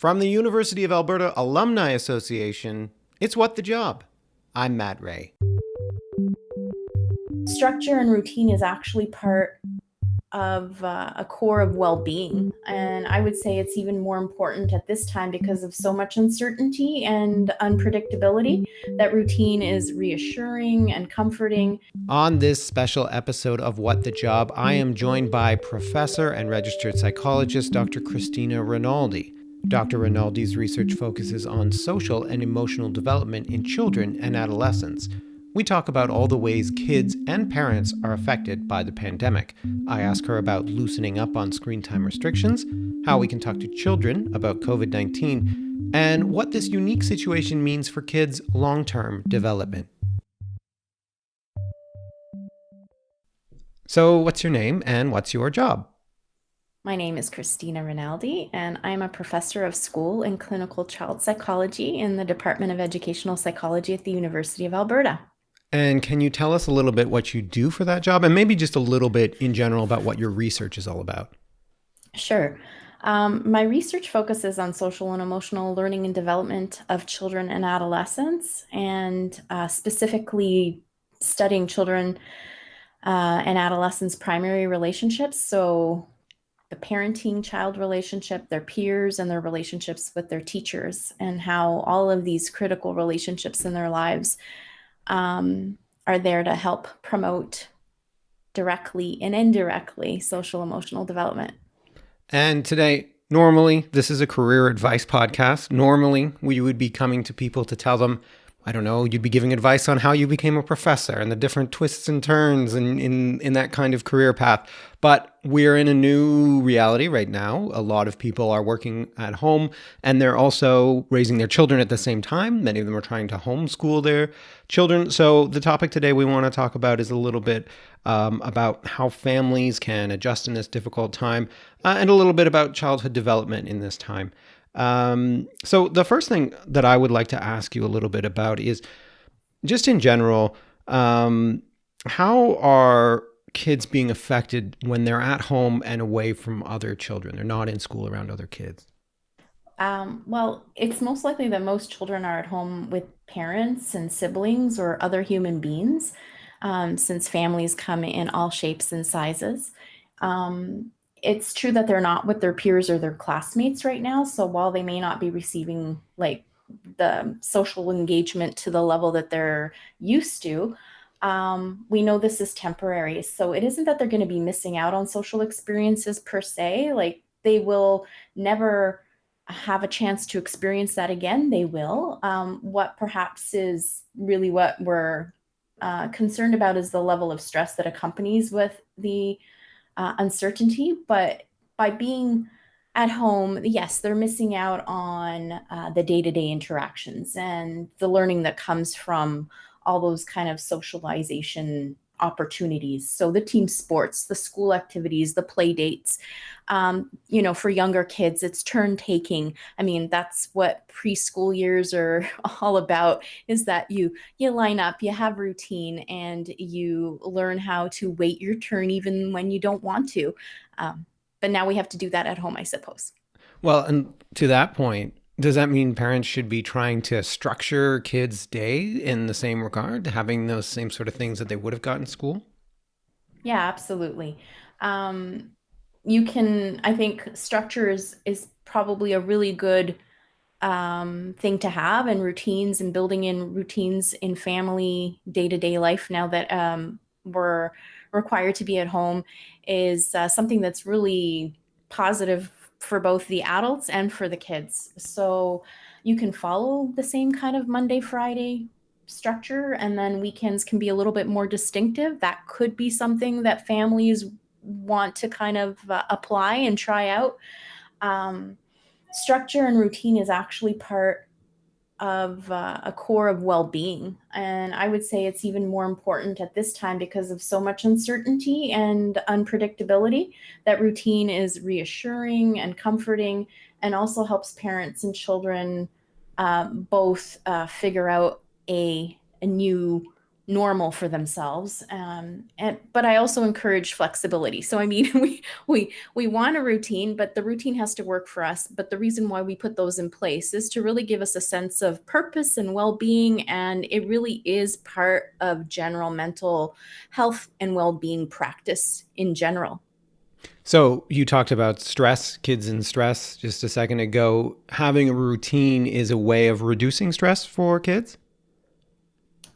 From the University of Alberta Alumni Association, it's What the Job. I'm Matt Ray. Structure and routine is actually part of a core of well-being, and I would say it's even more important at this time because of so much uncertainty and unpredictability. That routine is reassuring and comforting. On this special episode of What the Job, I am joined by professor and registered psychologist Dr. Christina Rinaldi. Dr. Rinaldi's research focuses on social and emotional development in children and adolescents. We talk about all the ways kids and parents are affected by the pandemic. I ask her about loosening up on screen time restrictions, how we can talk to children about COVID-19, and what this unique situation means for kids' long-term development. So, what's your name and what's your job? My name is Christina Rinaldi, and I'm a professor of school and clinical child psychology in the Department of Educational Psychology at the University of Alberta. And can you tell us a little bit what you do for that job, and maybe just a little bit in general about what your research is all about? Sure. My research focuses on social and emotional learning and development of children and adolescents, and specifically studying children and adolescents' primary relationships. So, the parenting child relationship, their peers, and their relationships with their teachers, and how all of these critical relationships in their lives are there to help promote directly and indirectly social emotional development. And today, normally, this is a career advice podcast. Normally, we would be coming to people to tell them, I don't know, you'd be giving advice on how you became a professor and the different twists and turns in that kind of career path. But we're in a new reality right now. A lot of people are working at home and they're also raising their children at the same time. Many of them are trying to homeschool their children. So the topic today we want to talk about is a little bit about how families can adjust in this difficult time and a little bit about childhood development in this time. So the first thing that I would like to ask you a little bit about is just in general, how are kids being affected when they're at home and away from other children? They're not in school around other kids. Well, it's most likely that most children are at home with parents and siblings or other human beings, since families come in all shapes and sizes. Um, it's true that they're not with their peers or their classmates right now. So while they may not be receiving like the social engagement to the level that they're used to, we know this is temporary. So it isn't that they're going to be missing out on social experiences per se. Like they will never have a chance to experience that again. They will. What perhaps is really what we're concerned about is the level of stress that accompanies with the uncertainty. But by being at home, yes, they're missing out on the day-to-day interactions and the learning that comes from all those kind of socialization opportunities. So the team sports, the school activities, the play dates. For younger kids, it's turn taking. I mean, that's what preschool years are all about, is that you line up, you have routine, and you learn how to wait your turn even when you don't want to. But now we have to do that at home, I suppose. Well, and to that point, does that mean parents should be trying to structure kids' day in the same regard, having those same sort of things that they would have got in school? Yeah, absolutely. Um, I think structure is probably a really good thing to have, and routines and building in routines in family day-to-day life now that we're required to be at home is something that's really positive for both the adults and for the kids. So you can follow the same kind of Monday, Friday structure, and then weekends can be a little bit more distinctive. That could be something that families want to kind of apply and try out. Um, Structure and routine is actually part of a core of well-being, and I would say it's even more important at this time because of so much uncertainty and unpredictability. That routine is reassuring and comforting, and also helps parents and children both figure out a new normal for themselves. But I also encourage flexibility. So I mean, we want a routine, but the routine has to work for us. But the reason why we put those in place is to really give us a sense of purpose and well-being, and it really is part of general mental health and well-being practice in general. So you talked about stress, kids in stress just a second ago. Having a routine is a way of reducing stress for kids?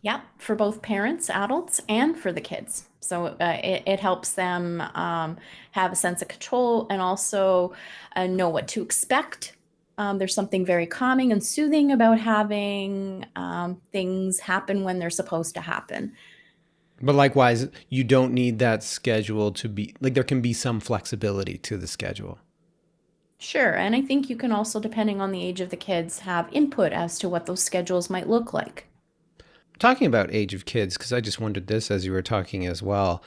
Yeah, for both parents, adults, and for the kids. So it helps them have a sense of control and also know what to expect. There's something very calming and soothing about having things happen when they're supposed to happen. But likewise, you don't need that schedule to be like there can be some flexibility to the schedule. Sure, and I think you can also, depending on the age of the kids, have input as to what those schedules might look like. Talking about age of kids, because I just wondered this as you were talking as well.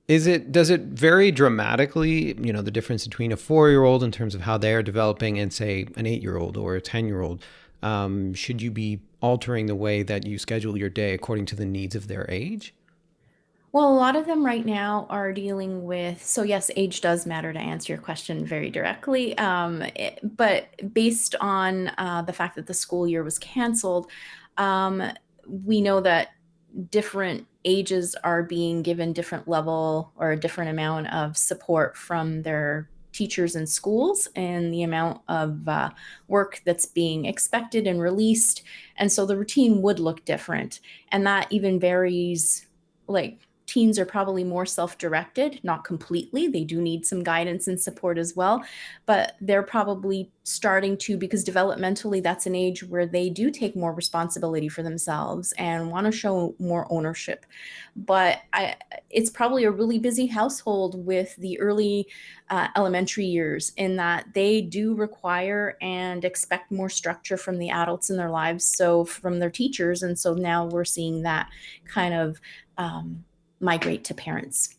Does it vary dramatically, the difference between a 4-year old in terms of how they are developing and say an 8-year old or a 10-year old? Should you be altering the way that you schedule your day according to the needs of their age? Well, a lot of them right now are dealing with, so yes, age does matter to answer your question very directly. But based on the fact that the school year was canceled, um, we know that different ages are being given different level or a different amount of support from their teachers and schools, and the amount of work that's being expected and released. And so the routine would look different. And that even varies, like, teens are probably more self-directed, not completely. They do need some guidance and support as well, but they're probably starting to, because developmentally that's an age where they do take more responsibility for themselves and want to show more ownership. But it's probably a really busy household with the early elementary years, in that they do require and expect more structure from the adults in their lives, so from their teachers. And so now we're seeing that kind of migrate to parents.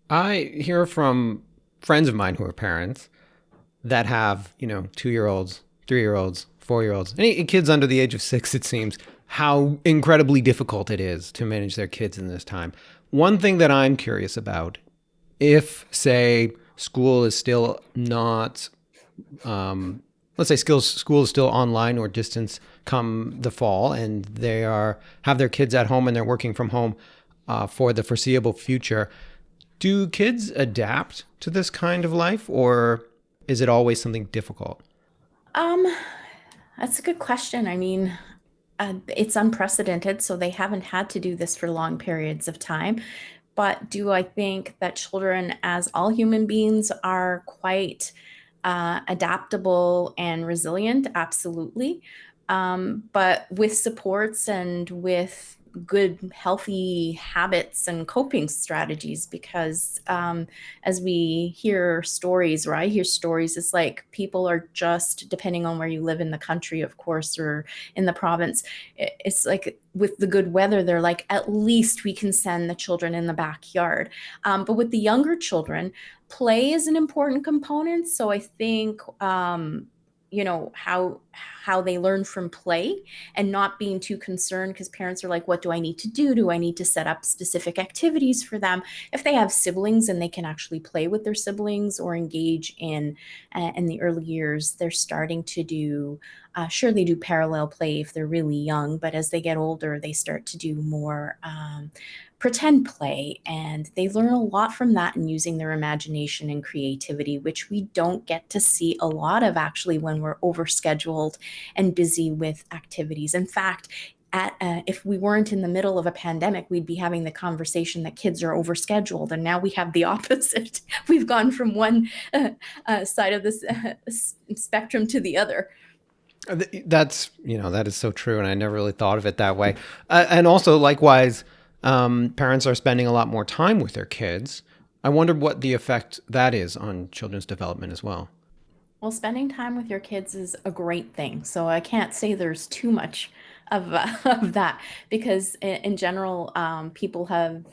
I hear from friends of mine who are parents that have, 2-year olds, 3-year olds, 4-year olds, any kids under the age of 6, it seems, how incredibly difficult it is to manage their kids in this time. One thing that I'm curious about, if, say, school is still not, let's say school is still online or distance come the fall, and have their kids at home and they're working from home for the foreseeable future, do kids adapt to this kind of life, or is it always something difficult? Um, that's a good question. I mean, it's unprecedented, so they haven't had to do this for long periods of time. But do I think that children, as all human beings, are quite adaptable and resilient? Absolutely. But with supports and with good, healthy habits and coping strategies, because as we hear stories, or I hear stories, it's like people are just, depending on where you live in the country, of course, or in the province, it's like with the good weather, they're like, at least we can send the children in the backyard. But with the younger children, play is an important component. So I think how they learn from play, and not being too concerned, because parents are like, what do I need to do? Do I need to set up specific activities for them? If they have siblings and they can actually play with their siblings or engage in the early years, they're starting to do, sure, they do parallel play if they're really young, but as they get older, they start to do more pretend play, and they learn a lot from that and using their imagination and creativity, which we don't get to see a lot of actually when we're overscheduled and busy with activities. In fact, if we weren't in the middle of a pandemic, we'd be having the conversation that kids are overscheduled, and now we have the opposite. We've gone from one side of this spectrum to the other. That is so true, and I never really thought of it that way. And also, likewise, parents are spending a lot more time with their kids. I wonder what the effect that is on children's development as well. Well, spending time with your kids is a great thing. So I can't say there's too much of, of that, because in general, people have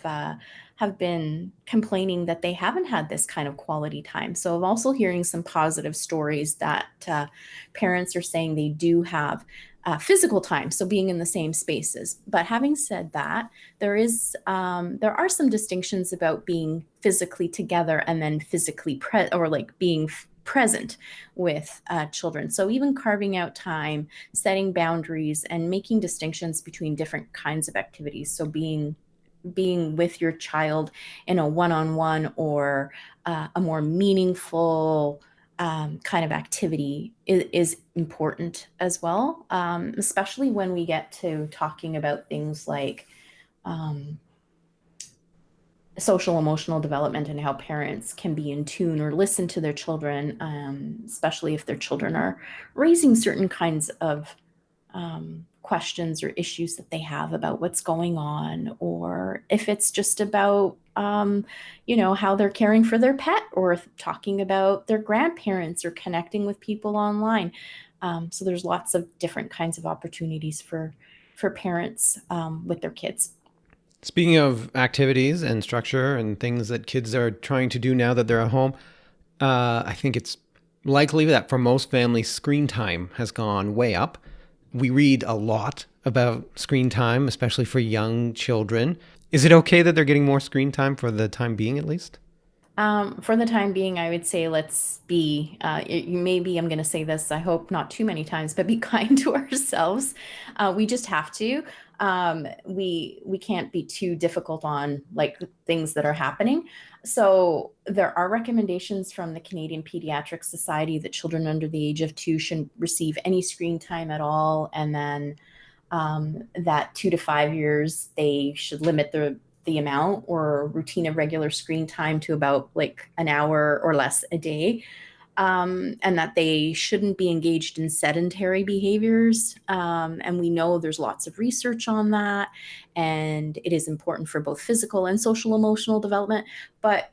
have been complaining that they haven't had this kind of quality time. So I'm also hearing some positive stories that parents are saying they do have physical time, so being in the same spaces. But having said that, there are some distinctions about being physically together and then physically being present with children. So even carving out time, setting boundaries, and making distinctions between different kinds of activities. So being with your child in a one-on-one or a more meaningful kind of activity is important as well, especially when we get to talking about things like um, social emotional development and how parents can be in tune or listen to their children, especially if their children are raising certain kinds of questions or issues that they have about what's going on, or if it's just about, how they're caring for their pet, or talking about their grandparents or connecting with people online. So there's lots of different kinds of opportunities for parents with their kids. Speaking of activities and structure and things that kids are trying to do now that they're at home, I think it's likely that for most families, screen time has gone way up. We read a lot about screen time, especially for young children. Is it okay that they're getting more screen time for the time being, at least? For the time being, I would say let's be, maybe I'm going to say this, I hope not too many times, but be kind to ourselves. We just have to. We can't be too difficult on like things that are happening. So there are recommendations from the Canadian Pediatric Society that children under the age of 2 shouldn't receive any screen time at all. And then that 2 to 5 years, they should limit the amount or routine of regular screen time to about like an hour or less a day, and that they shouldn't be engaged in sedentary behaviors. And we know there's lots of research on that, and it is important for both physical and social emotional development. But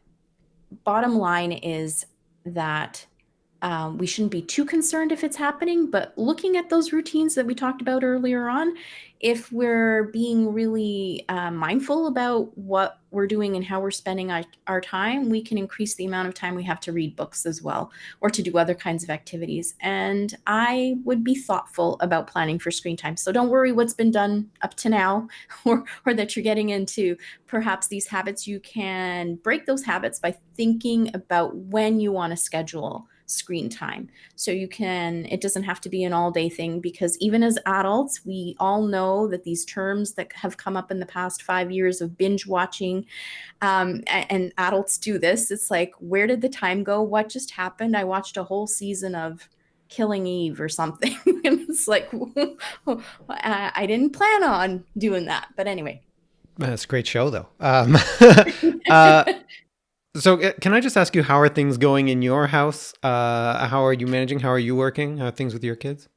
bottom line is that we shouldn't be too concerned if it's happening, but looking at those routines that we talked about earlier on, if we're being really mindful about what we're doing and how we're spending our time, we can increase the amount of time we have to read books as well, or to do other kinds of activities. And I would be thoughtful about planning for screen time. So don't worry what's been done up to now, or that you're getting into perhaps these habits. You can break those habits by thinking about when you want to schedule screen time. So it doesn't have to be an all day thing, because even as adults, we all know that these terms that have come up in the past 5 years of binge watching, and adults do this. It's like, where did the time go? What just happened? I watched a whole season of Killing Eve or something. And it's like, I didn't plan on doing that. But anyway. That's a great show, though. uh, So can I just ask you, how are things going in your house? How are you managing? How are you working? How are things with your kids?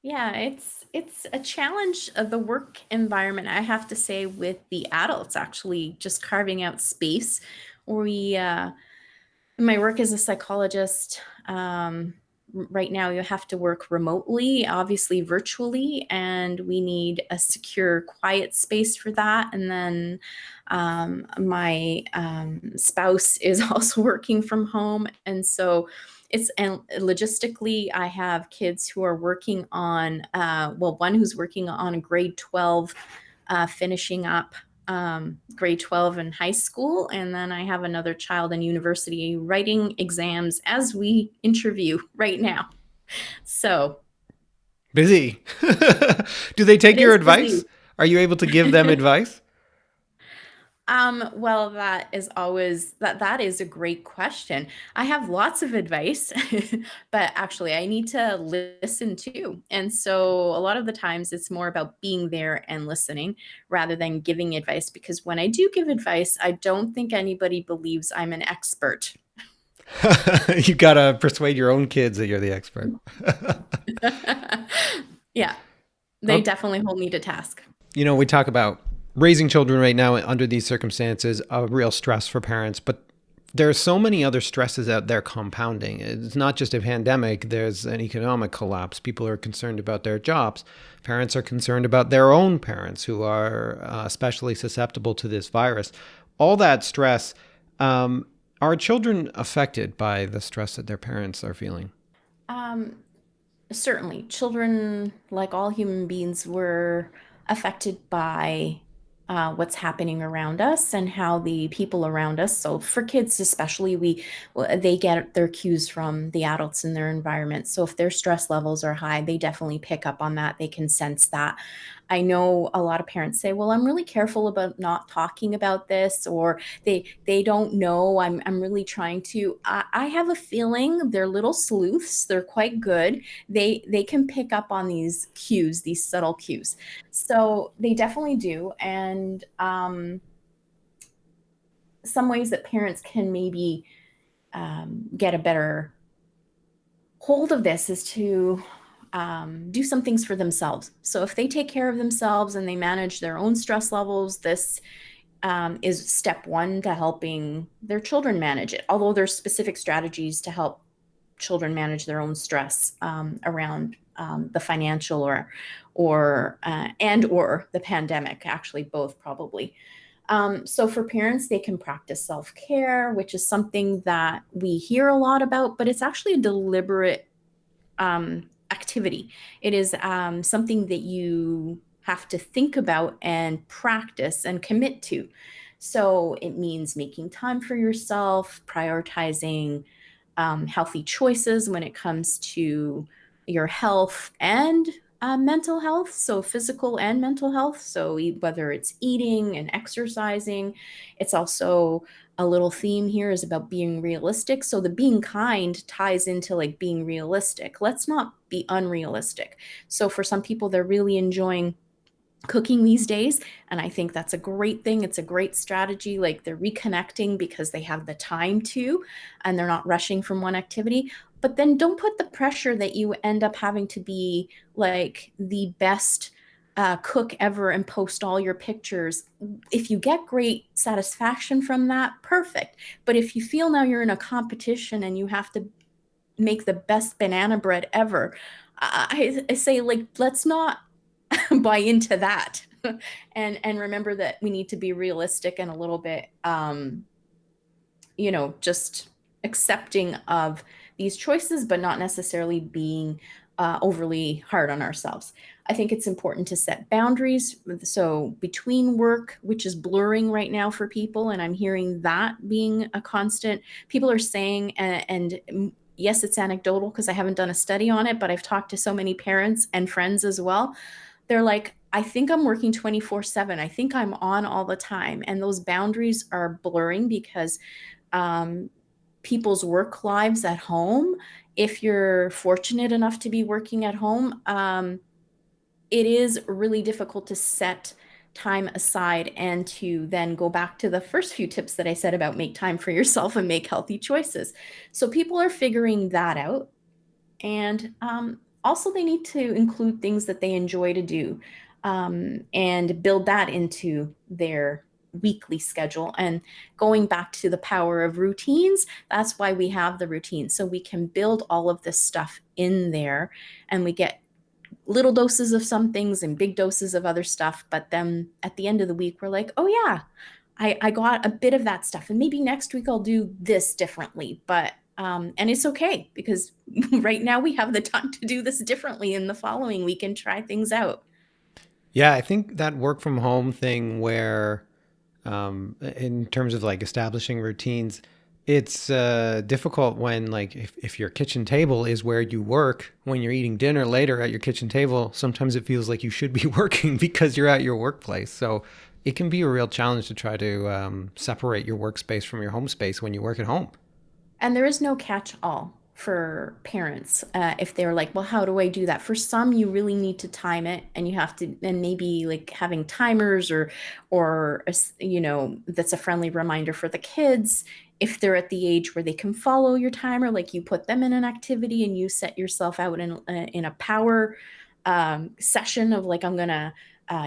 Yeah, it's a challenge of the work environment, I have to say, with the adults actually just carving out space. We My work as a psychologist, right now you have to work remotely, obviously virtually, and we need a secure, quiet space for that. And then my spouse is also working from home, and so and logistically, I have kids who are working on, one who's working on a grade 12, finishing up grade 12 in high school. And then I have another child in university writing exams as we interview right now. So Busy. Do they take it your is advice? busy. Are you able to give them advice? Well, that is a great question. I have lots of advice, but actually I need to listen too. And so a lot of the times it's more about being there and listening rather than giving advice, because when I do give advice, I don't think anybody believes I'm an expert. You gotta persuade your own kids that you're the expert. Yeah, they Oh, definitely hold me to task. we talk about raising children right now under these circumstances, a real stress for parents, but there are so many other stresses out there compounding. It's not just a pandemic, there's an economic collapse. People are concerned about their jobs. Parents are concerned about their own parents who are especially susceptible to this virus. all that stress. Um, are children affected by the stress that their parents are feeling? Um, Certainly, children, like all human beings, were affected by what's happening around us and how the people around us. So, for kids especially, they get their cues from the adults in their environment. So, if their stress levels are high, they definitely pick up on that. They can sense that. I know a lot of parents say, "Well, I'm really careful about not talking about this," or they don't know. I'm really trying to. I have a feeling they're little sleuths. They're quite good. They can pick up on these cues, these subtle cues. So they definitely do. And some ways that parents can maybe get a better hold of this is to do some things for themselves. So if they take care of themselves and they manage their own stress levels, this is step one to helping their children manage it. Although there's specific strategies to help children manage their own stress around the financial or the pandemic, actually both probably. So for parents, they can practice self-care, which is something that we hear a lot about, but it's actually a deliberate activity. It is something that you have to think about and practice and commit to. So it means making time for yourself, prioritizing healthy choices when it comes to your health and mental health, so physical and mental health. So whether it's eating and exercising, it's also a little theme here is about being realistic. So the being kind ties into like being realistic. Let's not be unrealistic. So for some people, they're really enjoying cooking these days, and I think that's a great thing. It's a great strategy. Like they're reconnecting because they have the time to, and they're not rushing from one activity. But then don't put the pressure that you end up having to be like the best cook ever and post all your pictures. If you get great satisfaction from that, perfect. But if you feel now you're in a competition and you have to make the best banana bread ever, I say like let's not buy into that. And remember that we need to be realistic and a little bit just accepting of these choices, but not necessarily being overly hard on ourselves. I think it's important to set boundaries. So between work, which is blurring right now for people, and I'm hearing that being a constant, people are saying, and yes, it's anecdotal because I haven't done a study on it, but I've talked to so many parents and friends as well. They're like, I think I'm working 24/7. I think I'm on all the time. And those boundaries are blurring because um, people's work lives at home, if you're fortunate enough to be working at home, it is really difficult to set time aside and to then go back to the first few tips that I said about make time for yourself and make healthy choices. So people are figuring that out. And also, they need to include things that they enjoy to do and build that into their weekly schedule. And going back to the power of routines, that's why we have the routine. So we can build all of this stuff in there and we get little doses of some things and big doses of other stuff. But then at the end of the week, we're like, oh, yeah, I got a bit of that stuff. And maybe next week I'll do this differently. And it's okay because right now we have the time to do this differently in the following week and try things out. Yeah, I think that work from home thing where, in terms of like establishing routines, it's difficult when like if your kitchen table is where you work, when you're eating dinner later at your kitchen table, sometimes it feels like you should be working because you're at your workplace. So it can be a real challenge to try to separate your workspace from your home space when you work at home. And there is no catch all for parents if they're like, well, how do I do that? For some, you really need to time it, and you have to, and maybe like having timers or that's a friendly reminder for the kids. If they're at the age where they can follow your timer, like you put them in an activity and you set yourself out in a power session of like, I'm gonna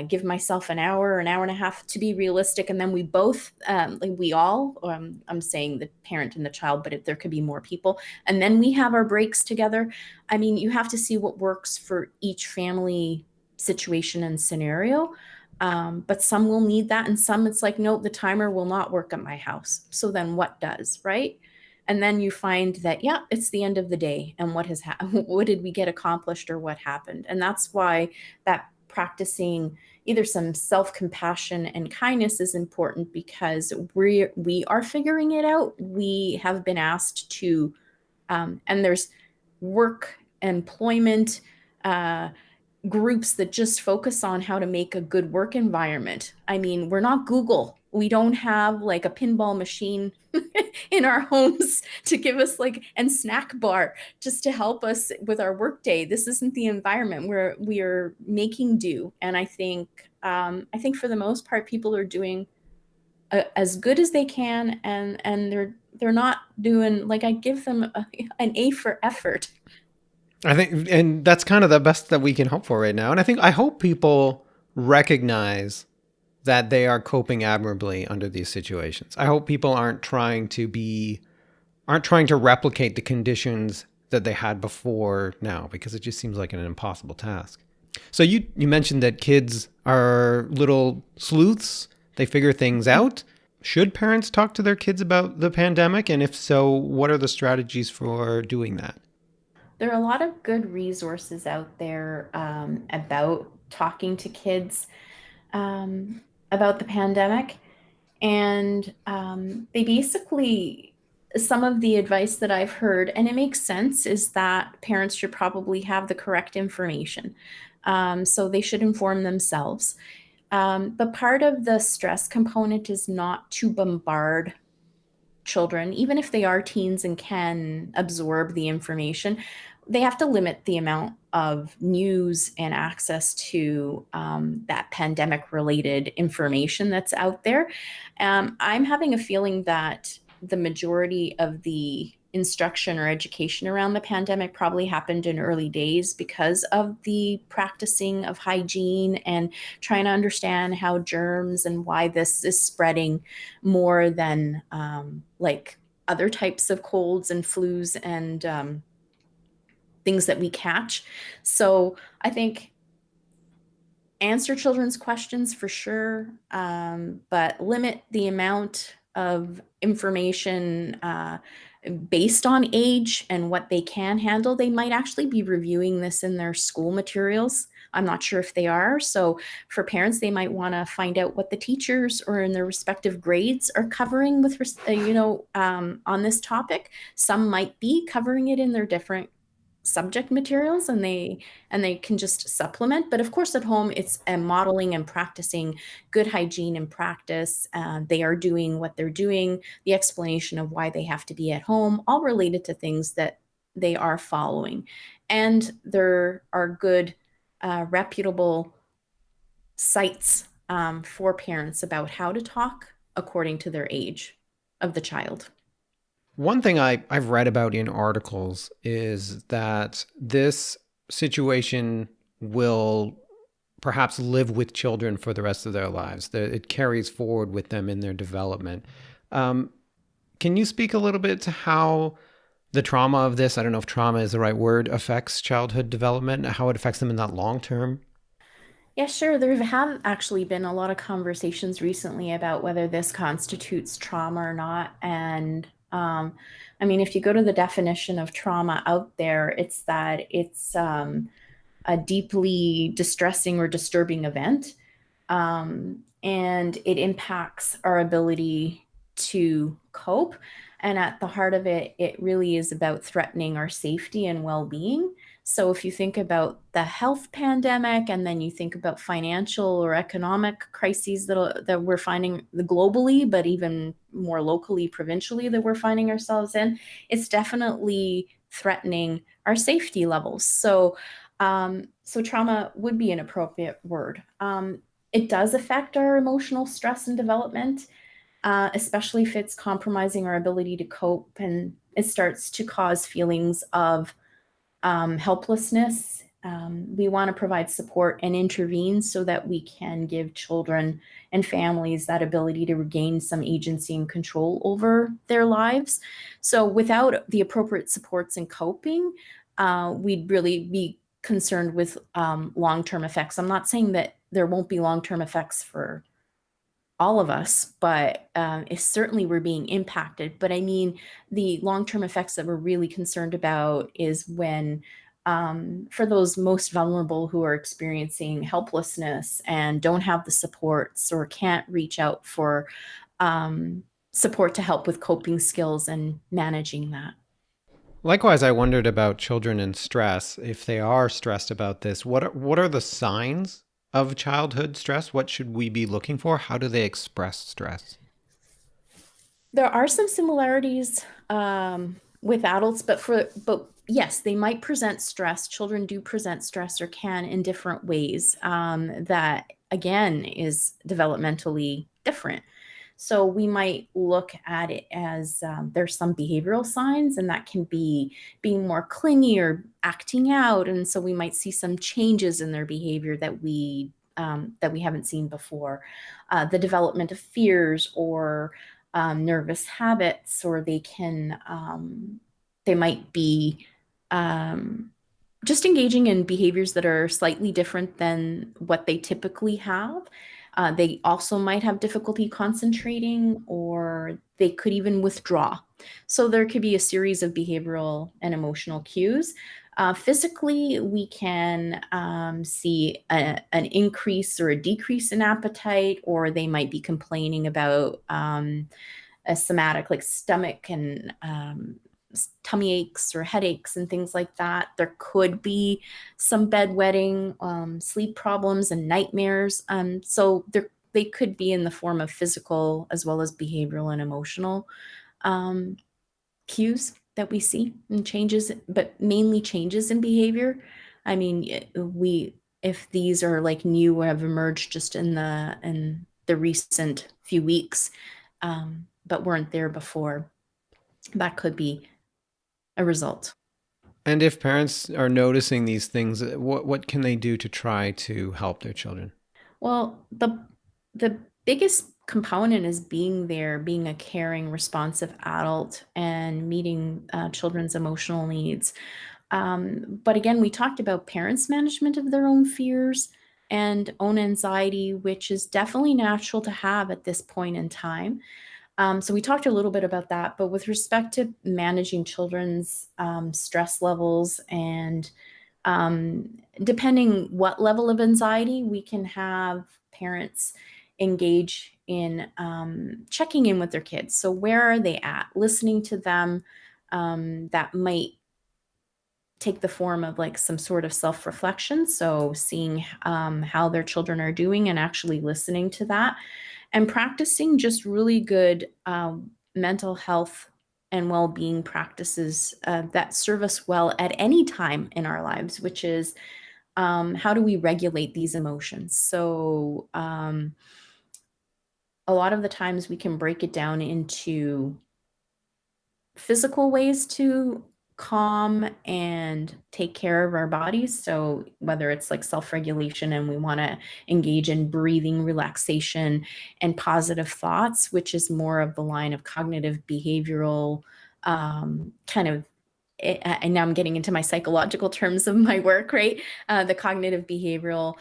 give myself an hour and a half to be realistic. And then we both, like we all, I'm saying the parent and the child, but if there could be more people, and then we have our breaks together. I mean, you have to see what works for each family situation and scenario. But some will need that, and some it's like, nope, the timer will not work at my house. So then what does, right? And then you find that, yeah, it's the end of the day, and what has what did we get accomplished, or what happened? And that's why that practicing either some self-compassion and kindness is important, because we are figuring it out. We have been asked to, and there's work, employment, uh, groups that just focus on how to make a good work environment. I mean, we're not Google. We don't have like a pinball machine in our homes to give us like, and snack bar just to help us with our workday. This isn't the environment where we are making do. And I think for the most part, people are doing as good as they can, and they're not doing like, I give them an A for effort. I think, and that's kind of the best that we can hope for right now. And I hope people recognize that they are coping admirably under these situations. I hope people aren't trying to replicate the conditions that they had before now, because it just seems like an impossible task. So you mentioned that kids are little sleuths. They figure things out. Should parents talk to their kids about the pandemic? And if so, what are the strategies for doing that? There are a lot of good resources out there about talking to kids about the pandemic. And they basically, some of the advice that I've heard, and it makes sense, is that parents should probably have the correct information. So they should inform themselves. But part of the stress component is not to bombard children, even if they are teens and can absorb the information. They have to limit the amount of news and access to that pandemic related information that's out there. I'm having a feeling that the majority of the instruction or education around the pandemic probably happened in early days because of the practicing of hygiene and trying to understand how germs and why this is spreading more than like other types of colds and flus and things that we catch. So I think answer children's questions for sure, but limit the amount of information based on age and what they can handle. They might actually be reviewing this in their school materials. I'm not sure if they are. So for parents, they might want to find out what the teachers or in their respective grades are covering with, on this topic. Some might be covering it in their different subject materials, and they can just supplement. But of course at home it's modeling and practicing good hygiene and practice. They are doing what they're doing, the explanation of why they have to be at home, all related to things that they are following. And there are good reputable sites for parents about how to talk according to their age of the child. One thing I've read about in articles is that this situation will perhaps live with children for the rest of their lives. That it carries forward with them in their development. Um, can you speak a little bit to how the trauma of this, I don't know if trauma is the right word, affects childhood development, how it affects them in that long term? Yeah, sure. There have actually been a lot of conversations recently about whether this constitutes trauma or not. And I mean, if you go to the definition of trauma out there, it's that it's a deeply distressing or disturbing event, and it impacts our ability to cope. And at the heart of it, it really is about threatening our safety and well being. So if you think about the health pandemic, and then you think about financial or economic crises that we're finding globally, but even more locally, provincially, that we're finding ourselves in, it's definitely threatening our safety levels. So trauma would be an appropriate word. It does affect our emotional stress and development, especially if it's compromising our ability to cope, and it starts to cause feelings of helplessness. We want to provide support and intervene so that we can give children and families that ability to regain some agency and control over their lives. So, without the appropriate supports and coping, we'd really be concerned with long-term effects. I'm not saying that there won't be long-term effects for all of us, but it's certainly we're being impacted. But I mean, the long-term effects that we're really concerned about is when, for those most vulnerable who are experiencing helplessness and don't have the supports or can't reach out for um, support to help with coping skills and managing that. Likewise, I wondered about children and stress. If they are stressed about this, what are the signs of childhood stress? What should we be looking for? How do they express stress? There are some similarities with adults, but yes, they might present stress. Children do present stress or can in different ways. That again is developmentally different. So we might look at it as there's some behavioral signs, and that can be being more clingy or acting out, and so we might see some changes in their behavior that we haven't seen before. The development of fears or nervous habits, or they might be um, just engaging in behaviors that are slightly different than what they typically have. They also might have difficulty concentrating, or they could even withdraw. So there could be a series of behavioral and emotional cues. Physically, we can see an increase or a decrease in appetite, or they might be complaining about a somatic like stomach and tummy aches or headaches and things like that. There could be some bedwetting, sleep problems, and nightmares. They could be in the form of physical as well as behavioral and emotional um, cues that we see and changes, but mainly changes in behavior. I mean, we if these are like new or have emerged just in the recent few weeks, but weren't there before, that could be a result. And if parents are noticing these things, what can they do to try to help their children? Well, the biggest component is being there, being a caring, responsive adult, and meeting children's emotional needs. But again, we talked about parents' management of their own fears and own anxiety, which is definitely natural to have at this point in time. So we talked a little bit about that, but with respect to managing children's stress levels and depending what level of anxiety, we can have parents engage in checking in with their kids. So where are they at? Listening to them. That might take the form of like some sort of self-reflection. So seeing how their children are doing and actually listening to that and practicing just really good mental health and well-being practices that serve us well at any time in our lives, which is how do we regulate these emotions? So a lot of the times we can break it down into physical ways to calm and take care of our bodies. So whether it's like self-regulation and we want to engage in breathing, relaxation, and positive thoughts, which is more of the line of cognitive behavioral kind of and now I'm getting into my psychological terms of my work, right? The cognitive behavioral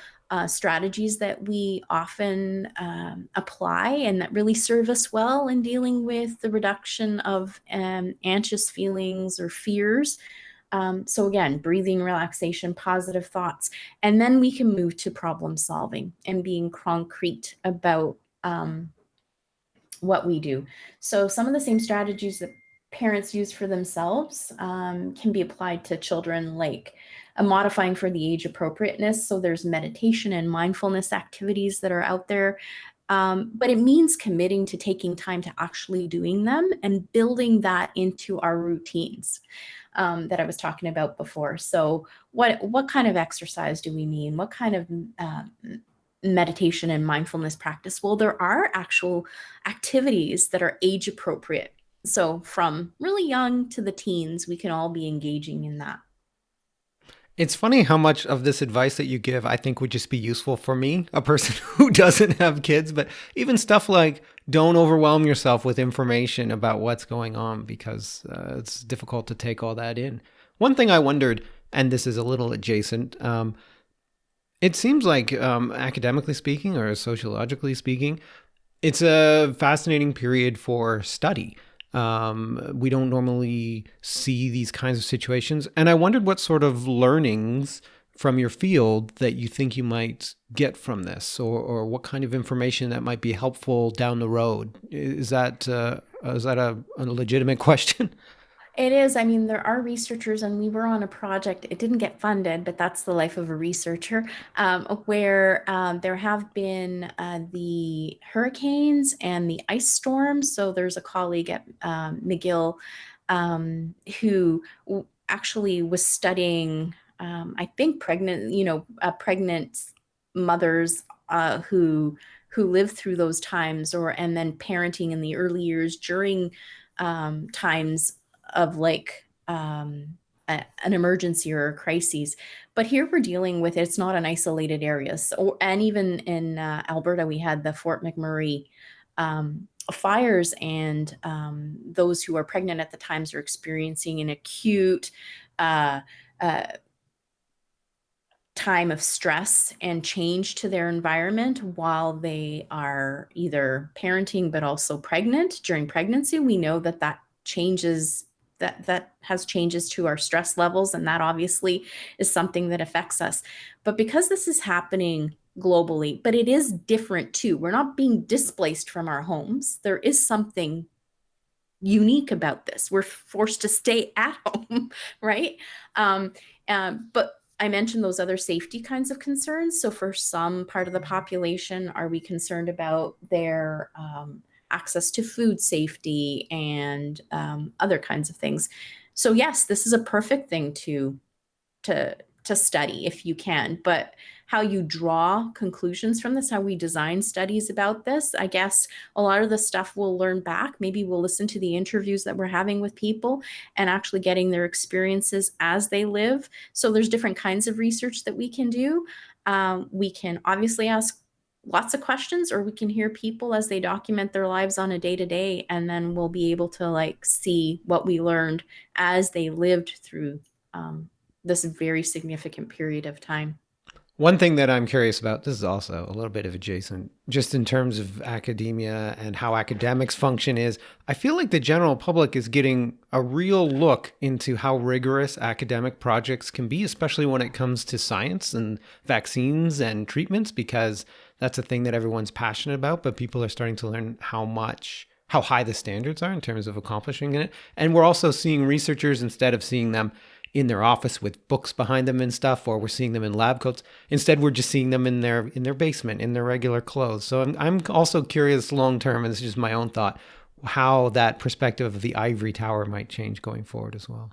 strategies that we often apply and that really serve us well in dealing with the reduction of anxious feelings or fears. So again, breathing, relaxation, positive thoughts, and then we can move to problem solving and being concrete about what we do. So some of the same strategies that parents use for themselves can be applied to children, like a modifying for the age appropriateness. So there's meditation and mindfulness activities that are out there. But it means committing to taking time to actually doing them and building that into our routines that I was talking about before. So what kind of exercise do we mean? What kind of meditation and mindfulness practice? Well, there are actual activities that are age appropriate. So from really young to the teens, we can all be engaging in that. It's funny how much of this advice that you give I think would just be useful for me, a person who doesn't have kids, but even stuff like don't overwhelm yourself with information about what's going on because it's difficult to take all that in. One thing I wondered, and this is a little adjacent. It seems like, academically speaking or sociologically speaking, it's a fascinating period for study. We don't normally see these kinds of situations. And I wondered what sort of learnings from your field that you think you might get from this, or what kind of information that might be helpful down the road. Is that a legitimate question? It is. I mean, there are researchers, and we were on a project. It didn't get funded, but that's the life of a researcher, where there have been the hurricanes and the ice storms. So there's a colleague at McGill who actually was studying, I think, pregnant mothers who lived through those times, and then parenting in the early years during times of like an emergency or a crisis. But here we're dealing with it's not an isolated area. So, and even in Alberta, we had the Fort McMurray fires, and those who are pregnant at the times are experiencing an acute uh, uh, time of stress and change to their environment while they are either parenting but also pregnant during pregnancy. We know that changes, that has changes to our stress levels, and that obviously is something that affects us. But because this is happening globally, but it is different too, we're not being displaced from our homes. There is something unique about this. We're forced to stay at home, right? But I mentioned those other safety kinds of concerns. So for some part of the population, are we concerned about their access to food safety and other kinds of things? So yes, this is a perfect thing to to study if you can, but how you draw conclusions from this, how we design studies about this, I guess a lot of the stuff we'll learn back. Maybe we'll listen to the interviews that we're having with people and actually getting their experiences as they live. So there's different kinds of research that we can do. We can obviously ask lots of questions, or we can hear people as they document their lives on a day to day, and then we'll be able to like see what we learned as they lived through um, this very significant period of time. One thing that I'm curious about, this is also a little bit of adjacent, just in terms of academia and how academics function, is I feel like the general public is getting a real look into how rigorous academic projects can be, especially when it comes to science and vaccines and treatments, because that's a thing that everyone's passionate about, but people are starting to learn how high the standards are in terms of accomplishing it. And we're also seeing researchers, instead of seeing them in their office with books behind them and stuff, or we're seeing them in lab coats. Instead, we're just seeing them in their basement, in their regular clothes. So I'm also curious long term, and this is just my own thought, how that perspective of the ivory tower might change going forward as well.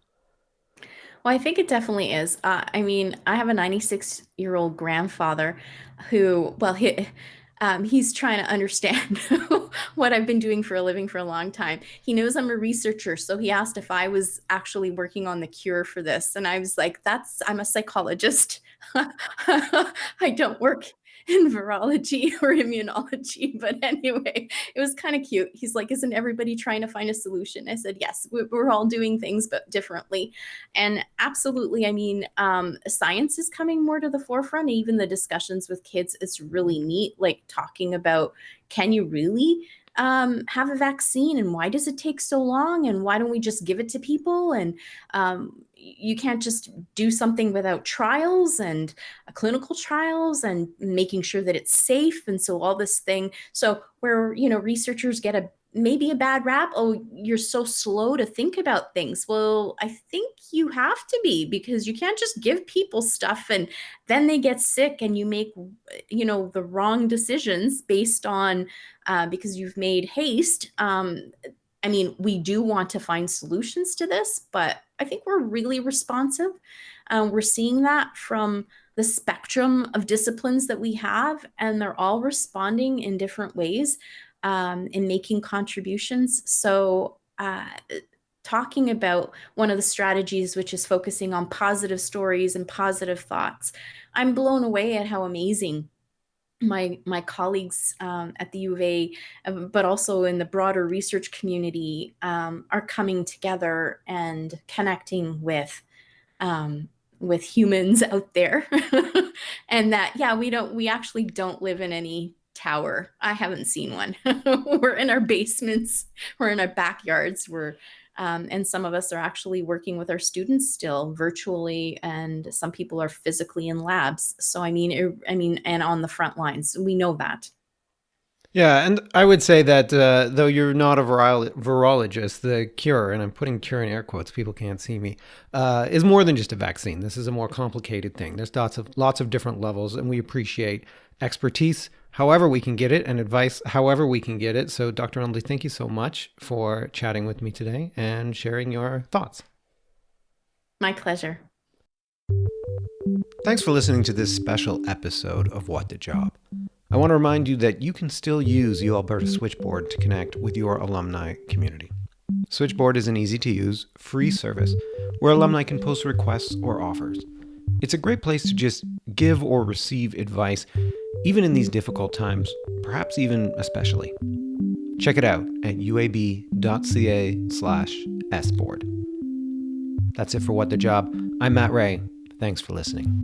Well, I think it definitely is. I mean, I have a 96-year-old grandfather who, well, he's trying to understand what I've been doing for a living for a long time. He knows I'm a researcher, so he asked if I was actually working on the cure for this. And I was like, I'm a psychologist. I don't work in virology or immunology. But anyway, it was kind of cute. He's like, isn't everybody trying to find a solution? I said, yes, we're all doing things, but differently. And absolutely, I mean, science is coming more to the forefront. Even the discussions with kids, it's really neat, like talking about, can you really have a vaccine, and why does it take so long, and why don't we just give it to people, and you can't just do something without trials and clinical trials and making sure that it's safe. And so all this thing, so where researchers get maybe a bad rap. Oh, you're so slow to think about things. Well, I think you have to be, because you can't just give people stuff and then they get sick and you make, the wrong decisions based on, because you've made haste. I mean, we do want to find solutions to this, but I think we're really responsive. We're seeing that from the spectrum of disciplines that we have, and they're all responding in different ways in making contributions. So, talking about one of the strategies, which is focusing on positive stories and positive thoughts, I'm blown away at how amazing my colleagues at the U of A, but also in the broader research community, are coming together and connecting with um, with humans out there. And that, yeah, we actually don't live in any tower. I haven't seen one. We're in our basements, we're in our backyards, and some of us are actually working with our students still virtually, and some people are physically in labs. So and on the front lines, we know that. Yeah, and I would say that though you're not a virologist, the cure, and I'm putting cure in air quotes, people can't see me, is more than just a vaccine. This is a more complicated thing. There's lots of different levels, and we appreciate expertise however we can get it and advice however we can get it. So, Dr. Rinaldi, thank you so much for chatting with me today and sharing your thoughts. My pleasure. Thanks for listening to this special episode of What the Job. I want to remind you that you can still use UAlberta Switchboard to connect with your alumni community. Switchboard is an easy-to-use, free service where alumni can post requests or offers. It's a great place to just give or receive advice, even in these difficult times, perhaps even especially. Check it out at uab.ca/sboard. That's it for What the Job. I'm Matt Ray. Thanks for listening.